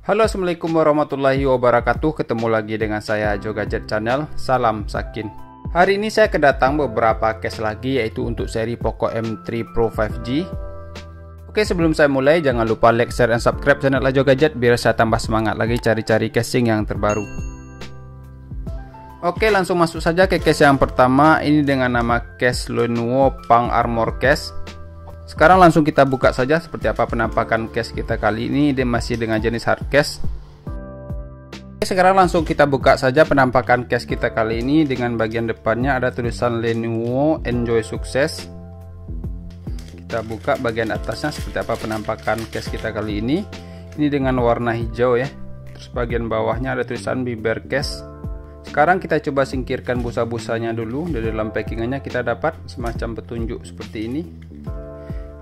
Halo, assalamualaikum warahmatullahi wabarakatuh. Ketemu lagi dengan saya Jo Gadget Channel. Salam Sakin. Hari ini saya kedatang beberapa case lagi, yaitu untuk seri Poco M3 Pro 5G. Oke, sebelum saya mulai, jangan lupa like, share, dan subscribe channel Jo Gadget biar saya tambah semangat lagi cari-cari casing yang terbaru. Oke, langsung masuk saja ke case yang pertama. Ini dengan nama case Lenovo Pang Armor Case. Sekarang langsung kita buka saja seperti apa penampakan case kita kali ini. Dia masih dengan jenis hard case. Oke, sekarang langsung kita buka saja penampakan case kita kali ini. Dengan bagian depannya ada tulisan Lenovo Enjoy Success. Kita buka bagian atasnya seperti apa penampakan case kita kali ini. Ini dengan warna hijau ya. Terus bagian bawahnya ada tulisan Biber Case. Sekarang kita coba singkirkan busa-busanya dulu. Dari dalam packingannya kita dapat semacam petunjuk seperti ini,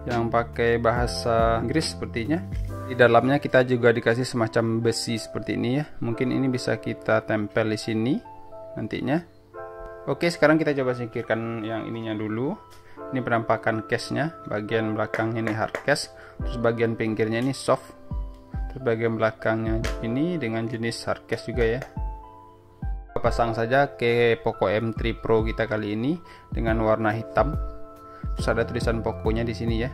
yang pakai bahasa Inggris sepertinya. Di dalamnya kita juga dikasih semacam besi seperti ini ya. Mungkin ini bisa kita tempel di sini nantinya. Oke, sekarang kita coba singkirkan yang ininya dulu. Ini penampakan case-nya. Bagian belakangnya ini hard case, terus bagian pinggirnya ini soft. Terus bagian belakangnya ini dengan jenis hard case juga ya. Kita pasang saja ke Poco M3 Pro kita kali ini dengan warna hitam. Terus ada tulisan Poco-nya di sini ya.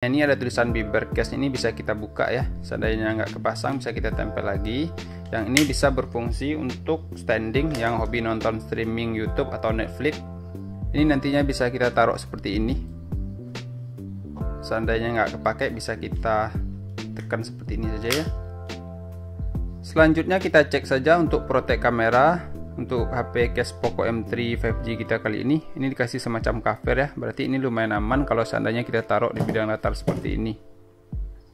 Ini ada tulisan Biber Case, ini bisa kita buka ya. Seandainya nggak kepasang bisa kita tempel lagi. Yang ini bisa berfungsi untuk standing yang hobi nonton streaming YouTube atau Netflix. Ini nantinya bisa kita taruh seperti ini. Seandainya nggak kepake bisa kita tekan seperti ini saja ya. Selanjutnya kita cek saja untuk protek kamera. Untuk HP case Poco M3 5G kita kali ini dikasih semacam cover ya. Berarti ini lumayan aman kalau seandainya kita taruh di bidang datar seperti ini.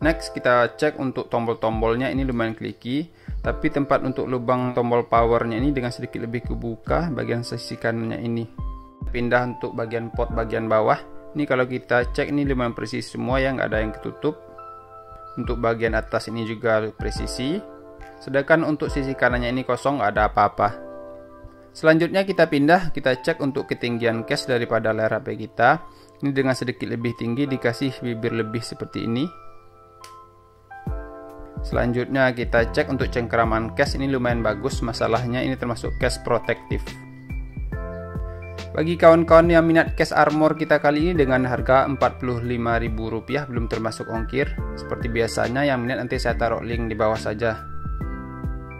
Next kita cek untuk tombol-tombolnya, ini lumayan kliki. Tapi tempat untuk lubang tombol powernya ini dengan sedikit lebih kebuka bagian sisi kanannya ini. Pindah untuk bagian port bagian bawah. Ini kalau kita cek ini lumayan presisi semua ya, nggak ada yang ketutup. Untuk bagian atas ini juga presisi. Sedangkan untuk sisi kanannya ini kosong, nggak ada apa-apa. Selanjutnya kita pindah, kita cek untuk ketinggian case daripada layar HP kita. Ini dengan sedikit lebih tinggi, dikasih bibir lebih seperti ini. Selanjutnya kita cek untuk cengkeraman case, ini lumayan bagus. Masalahnya ini termasuk case protektif. Bagi kawan-kawan yang minat case armor kita kali ini dengan harga Rp45.000 belum termasuk ongkir. Seperti biasanya yang minat nanti saya taruh link di bawah saja.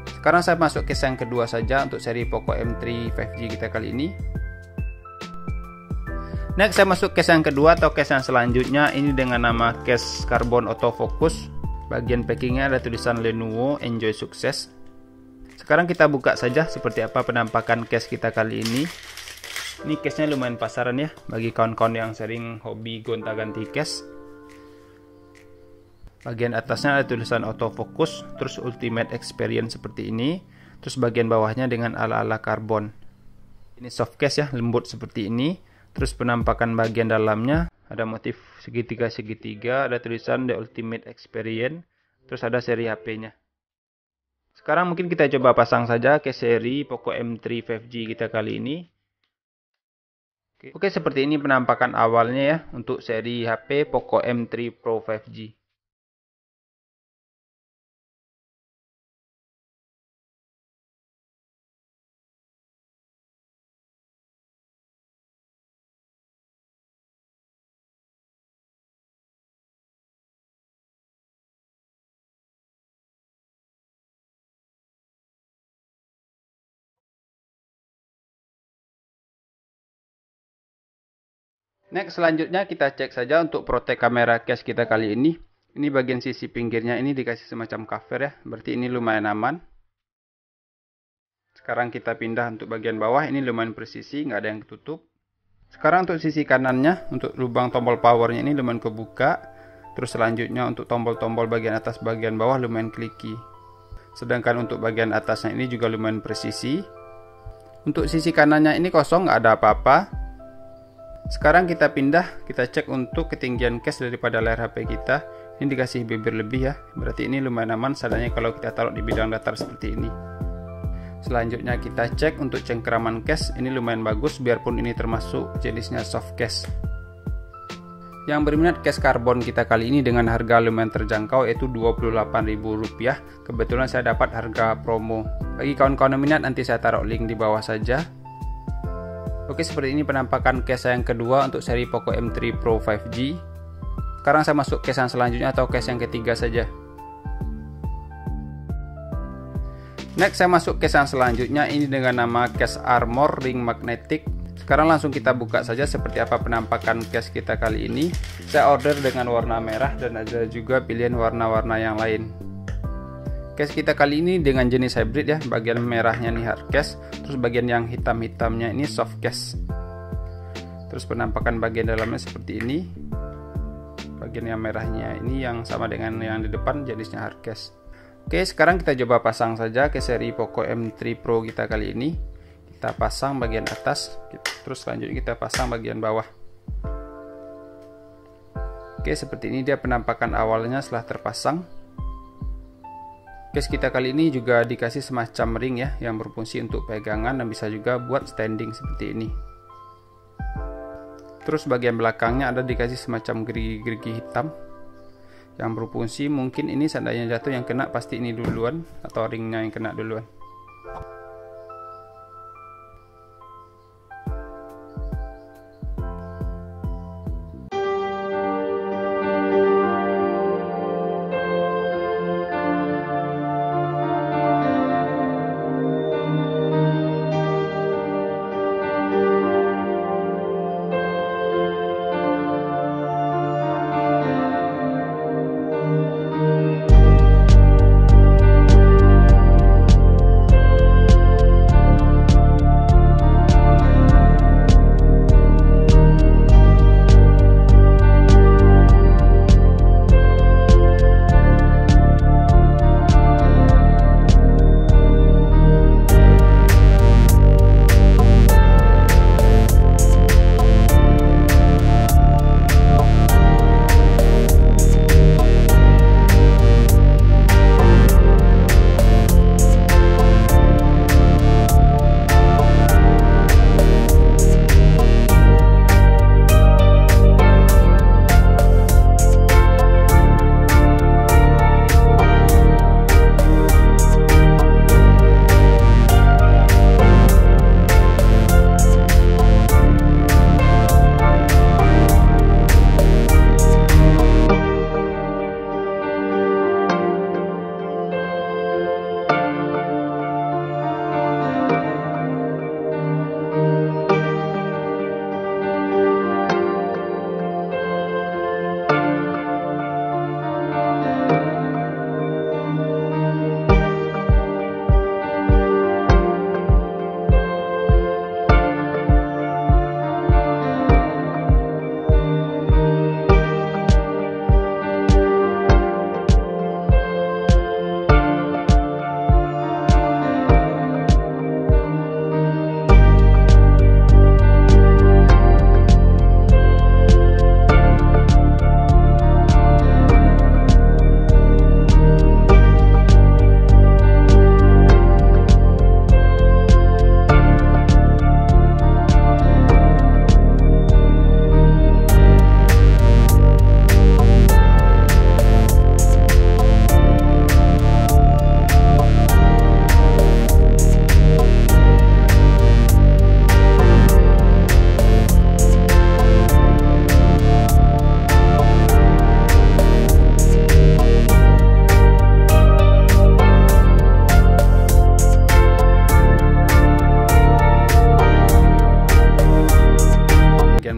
Sekarang saya masuk case yang kedua saja untuk seri Poco M3 5G kita kali ini. Next saya masuk case yang kedua atau case yang selanjutnya. Ini dengan nama case Carbon Autofocus. Bagian packingnya ada tulisan Lenovo Enjoy Success. Sekarang kita buka saja seperti apa penampakan case kita kali ini. Ini case-nya lumayan pasaran ya bagi kawan-kawan yang sering hobi gonta-ganti case. Bagian atasnya ada tulisan autofocus, terus ultimate experience seperti ini. Terus bagian bawahnya dengan ala-ala karbon. Ini soft case ya, lembut seperti ini. Terus penampakan bagian dalamnya ada motif segitiga-segitiga, ada tulisan the ultimate experience. Terus ada seri HP-nya. Sekarang mungkin kita coba pasang saja ke seri Poco M3 5G kita kali ini. Oke, seperti ini penampakan awalnya ya untuk seri HP Poco M3 Pro 5G. Next selanjutnya kita cek saja untuk protek kamera case kita kali ini. Ini bagian sisi pinggirnya ini dikasih semacam cover ya. Berarti ini lumayan aman. Sekarang kita pindah untuk bagian bawah. Ini lumayan presisi, nggak ada yang ketutup. Sekarang untuk sisi kanannya, untuk lubang tombol powernya ini lumayan kebuka. Terus selanjutnya untuk tombol-tombol bagian atas bagian bawah lumayan kliki. Sedangkan untuk bagian atasnya ini juga lumayan presisi. Untuk sisi kanannya ini kosong, nggak ada apa-apa. Sekarang kita pindah, kita cek untuk ketinggian case daripada layar HP kita. Ini dikasih bibir lebih ya, berarti ini lumayan aman seadanya kalau kita taruh di bidang datar seperti ini. Selanjutnya kita cek untuk cengkeraman case, ini lumayan bagus biarpun ini termasuk jenisnya soft case. Yang berminat case karbon kita kali ini dengan harga lumayan terjangkau yaitu Rp28.000. Kebetulan saya dapat harga promo. Bagi kawan-kawan minat nanti saya taruh link di bawah saja. Oke, seperti ini penampakan case yang kedua untuk seri Poco M3 Pro 5G. Sekarang saya masuk case yang selanjutnya atau case yang ketiga saja. Next saya masuk case yang selanjutnya, ini dengan nama case Armor Ring Magnetic. Sekarang langsung kita buka saja seperti apa penampakan case kita kali ini. Saya order dengan warna merah dan ada juga pilihan warna-warna yang lain. Case kita kali ini dengan jenis hybrid ya, bagian merahnya nih hard case, terus bagian yang hitam-hitamnya ini soft case. Terus penampakan bagian dalamnya seperti ini. Bagian yang merahnya ini yang sama dengan yang di depan, jenisnya hard case. Oke, sekarang kita coba pasang saja ke seri Poco M3 Pro kita kali ini. Kita pasang bagian atas, terus selanjutnya kita pasang bagian bawah. Oke, seperti ini dia penampakan awalnya setelah terpasang. Case kita kali ini juga dikasih semacam ring ya, yang berfungsi untuk pegangan dan bisa juga buat standing seperti ini. Terus bagian belakangnya ada dikasih semacam gerigi-gerigi hitam yang berfungsi, mungkin ini seandainya jatuh yang kena pasti ini duluan atau ringnya yang kena duluan.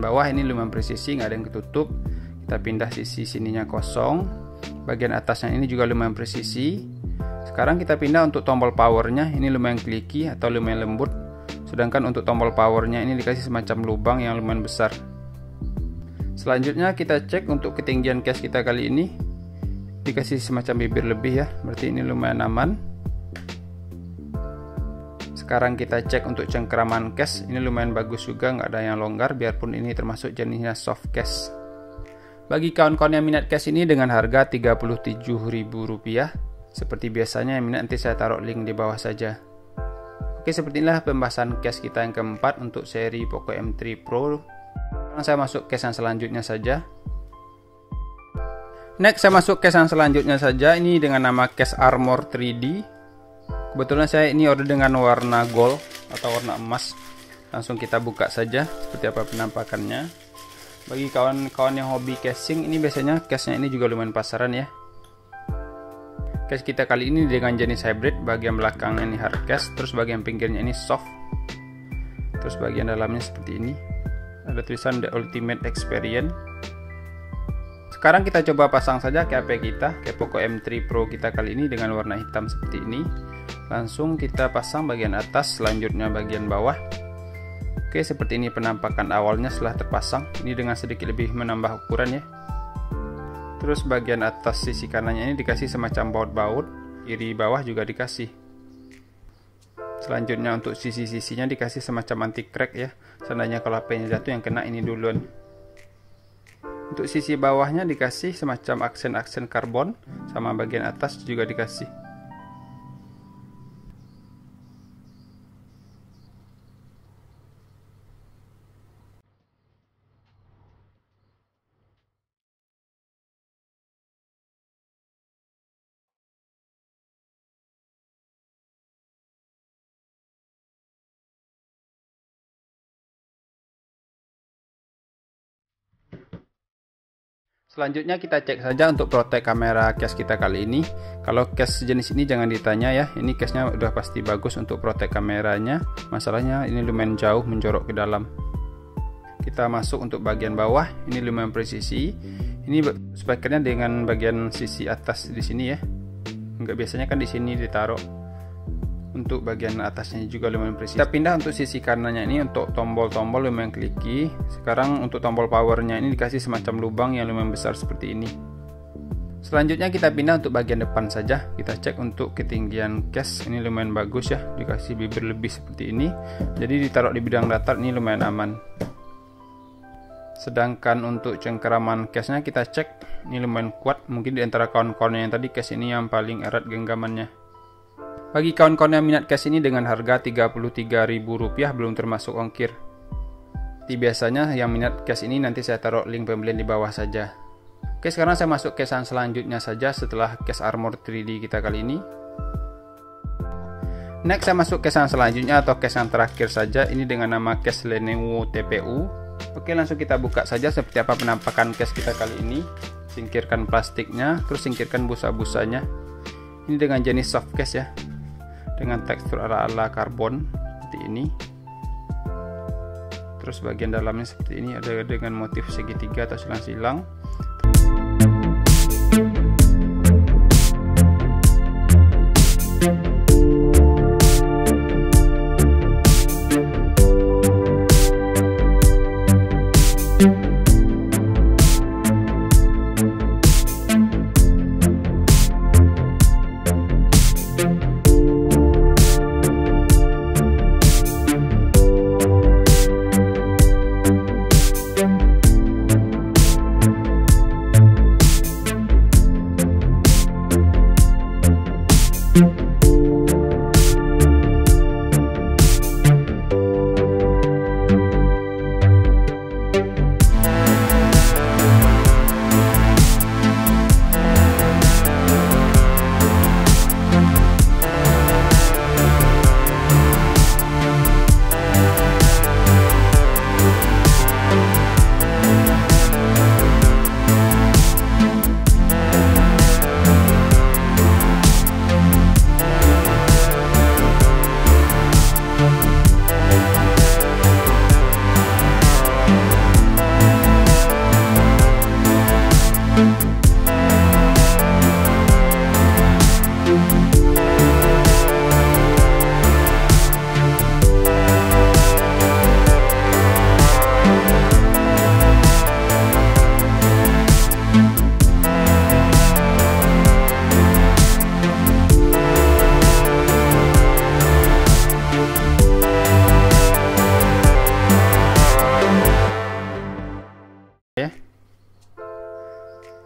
bawah ini lumayan presisi, nggak ada yang ketutup. Kita pindah sisi sininya kosong, bagian atasnya ini juga lumayan presisi. Sekarang kita pindah untuk tombol powernya, ini lumayan kliki atau lumayan lembut. Sedangkan untuk tombol powernya ini dikasih semacam lubang yang lumayan besar. Selanjutnya kita cek untuk ketinggian case kita kali ini, dikasih semacam bibir lebih ya, berarti ini lumayan aman. Sekarang kita cek untuk cengkeraman case, ini lumayan bagus juga, nggak ada yang longgar, biarpun ini termasuk jenisnya soft case. Bagi kawan-kawan yang minat case ini dengan harga Rp37.000, seperti biasanya yang minat nanti saya taruh link di bawah saja. Oke, seperti inilah pembahasan case kita yang keempat untuk seri Poco M3 Pro. Sekarang saya masuk case yang selanjutnya saja. Next, saya masuk case yang selanjutnya saja, ini dengan nama case Armor 3D. Kebetulan saya ini order dengan warna gold atau warna emas. Langsung kita buka saja seperti apa penampakannya. Bagi kawan-kawan yang hobi casing, ini biasanya case-nya ini juga lumayan pasaran ya. Case kita kali ini dengan jenis hybrid, bagian belakangnya ini hard case, terus bagian pinggirnya ini soft. Terus bagian dalamnya seperti ini. Ada tulisan The Ultimate Experience. Sekarang kita coba pasang saja ke HP kita, ke Poco M3 Pro kita kali ini dengan warna hitam seperti ini. Langsung kita pasang bagian atas, selanjutnya bagian bawah. Oke, seperti ini penampakan awalnya setelah terpasang. Ini dengan sedikit lebih menambah ukuran ya. Terus bagian atas sisi kanannya ini dikasih semacam baut-baut, kiri bawah juga dikasih. Selanjutnya untuk sisi-sisinya dikasih semacam anti crack ya. Seandainya kalau HP-nya jatuh, yang kena ini duluan. Untuk sisi bawahnya dikasih semacam aksen-aksen karbon, sama bagian atas juga dikasih. Selanjutnya kita cek saja untuk protek kamera case kita kali ini. Kalau case jenis ini jangan ditanya ya, ini case-nya udah pasti bagus untuk protek kameranya. Masalahnya ini lumayan jauh menjorok ke dalam. Kita masuk untuk bagian bawah, ini lumayan presisi. Ini spekernya dengan bagian sisi atas di sini ya. Enggak, biasanya kan di sini ditaruh. Untuk bagian atasnya juga lumayan presisi. Kita pindah untuk sisi kanannya ini, untuk tombol-tombol lumayan kliki. Sekarang untuk tombol powernya ini dikasih semacam lubang yang lumayan besar seperti ini. Selanjutnya kita pindah untuk bagian depan saja. Kita cek untuk ketinggian case, ini lumayan bagus ya, dikasih bibir lebih seperti ini. Jadi ditaruh di bidang datar ini lumayan aman. Sedangkan untuk cengkeraman case-nya kita cek, ini lumayan kuat. Mungkin di antara kawan-kawan yang tadi case ini yang paling erat genggamannya. Bagi kawan-kawan yang minat case ini dengan harga Rp33.000 belum termasuk ongkir. Seperti biasanya yang minat case ini nanti saya taruh link pembelian di bawah saja. Oke, sekarang saya masuk case yang selanjutnya saja setelah case Armor 3D kita kali ini. Next, saya masuk case yang selanjutnya atau case yang terakhir saja, ini dengan nama case Lenovo TPU. Oke, langsung kita buka saja seperti apa penampakan case kita kali ini. Singkirkan plastiknya, terus singkirkan busa-busanya. Ini dengan jenis soft case ya, dengan tekstur ala-ala karbon seperti ini. Terus bagian dalamnya seperti ini, ada dengan motif segitiga atau silang-silang.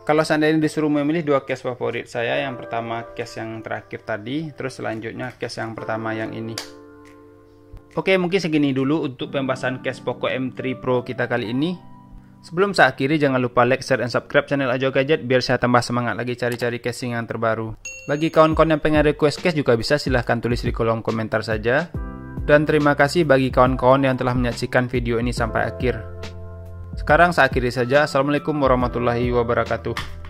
Kalau seandainya disuruh memilih dua case favorit saya, yang pertama case yang terakhir tadi, terus selanjutnya case yang pertama yang ini. Oke, mungkin segini dulu untuk pembahasan case Poco M3 Pro kita kali ini. Sebelum saya akhiri, jangan lupa like, share, dan subscribe channel Ajo Gadget biar saya tambah semangat lagi cari-cari casing yang terbaru. Bagi kawan-kawan yang pengen request case juga bisa, silahkan tulis di kolom komentar saja. Dan terima kasih bagi kawan-kawan yang telah menyaksikan video ini sampai akhir. Sekarang saya akhiri saja. Assalamualaikum warahmatullahi wabarakatuh.